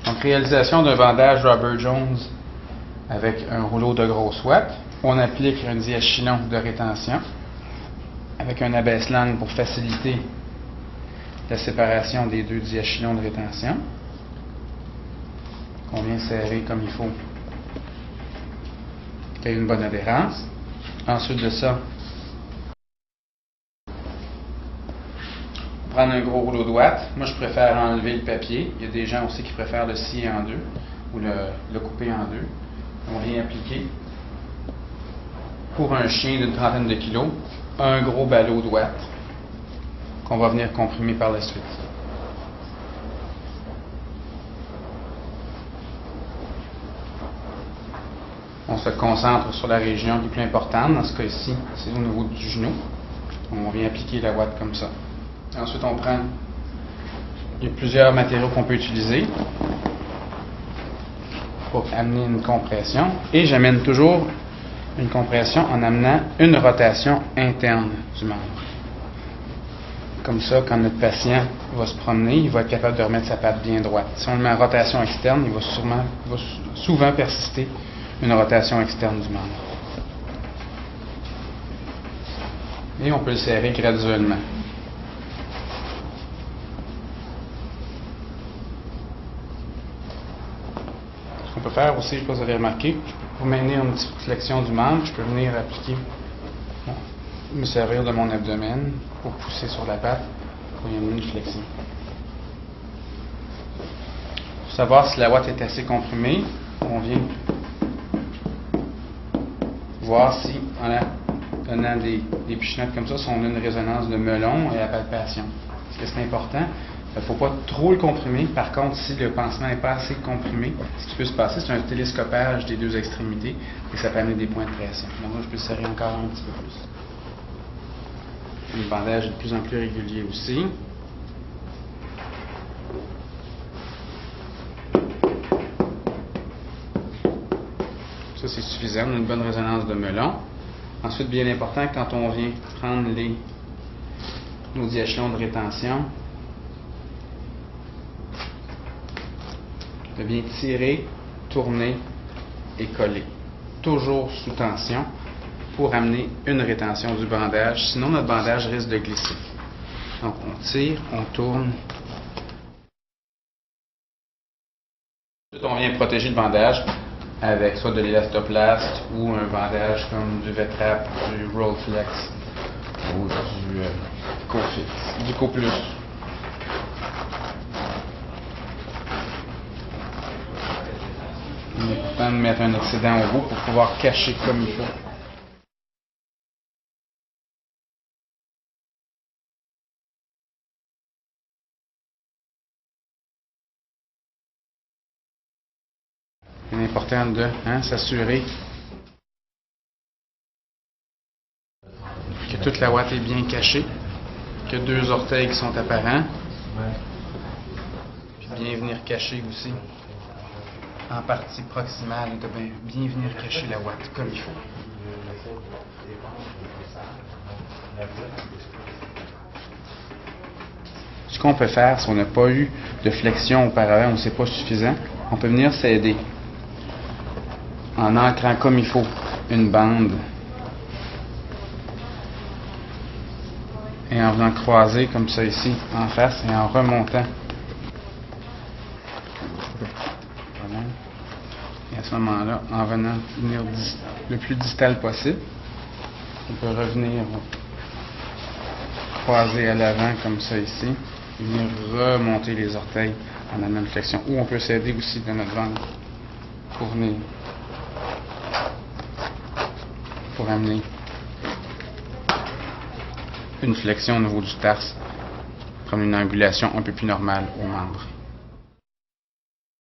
Donc, réalisation d'un bandage Robert Jones avec un rouleau de grosse ouate. On applique un diachylon de rétention avec un abaisse-langue pour faciliter la séparation des deux diachylons de rétention. On vient serrer comme il faut, qu'il y ait une bonne adhérence. Ensuite de ça, prendre un gros rouleau de ouate. Moi, je préfère enlever le papier. Il y a des gens aussi qui préfèrent le scier en deux ou le couper en deux. On vient appliquer, pour un chien d'une trentaine de kilos, un gros ballot de ouate qu'on va venir comprimer par la suite. On se concentre sur la région qui est plus importante. Dans ce cas-ci, c'est au niveau du genou. On vient appliquer la ouate comme ça. Ensuite, on prend... Il y a plusieurs matériaux qu'on peut utiliser pour amener une compression. Et j'amène toujours une compression en amenant une rotation interne du membre. Comme ça, quand notre patient va se promener, il va être capable de remettre sa patte bien droite. Si on le met en rotation externe, il va souvent persister une rotation externe du membre. Et on peut le serrer graduellement. Ce qu'on peut faire aussi, je ne sais pas si vous avez remarqué, pour maintenir une petite flexion du membre, je peux venir appliquer, me servir de mon abdomen pour pousser sur la patte pour y amener une flexion. Pour savoir si la ouate est assez comprimée, on vient voir si, en donnant des pichenottes comme ça, si on a une résonance de melon et la palpation. Parce que c'est important. Il ne faut pas trop le comprimer. Par contre, si le pansement n'est pas assez comprimé, ce qui peut se passer, c'est un télescopage des deux extrémités et ça peut amener des points de pression. Donc moi, je peux le serrer encore un petit peu plus. Le bandage est de plus en plus régulier aussi. Ça, c'est suffisant. On a une bonne résonance de melon. Ensuite, bien important, quand on vient prendre nos diachylons de rétention, de bien tirer, tourner et coller. Toujours sous tension pour amener une rétention du bandage. Sinon, notre bandage risque de glisser. Donc, on tire, on tourne. Ensuite, on vient protéger le bandage avec soit de l'élastoplast ou un bandage comme du Vetrap, du Rollflex ou du Cofix, du Coplus. Il est important de mettre un excédent au bout pour pouvoir cacher comme il faut. Il est important de s'assurer que toute la ouate est bien cachée, que deux orteils qui sont apparents, puis bien venir cacher aussi en partie proximale, de bien venir cacher la ouate comme il faut. Ce qu'on peut faire, si on n'a pas eu de flexion auparavant ou c'est pas suffisant, on peut venir s'aider en ancrant comme il faut une bande et en venant croiser comme ça ici en face et en remontant. Et à ce moment-là, en venant venir le plus distal possible, on peut revenir croiser à l'avant comme ça ici et venir remonter les orteils en amenant une flexion. Ou on peut s'aider aussi de notre ventre pour amener une flexion au niveau du tarse, comme une angulation un peu plus normale au membre.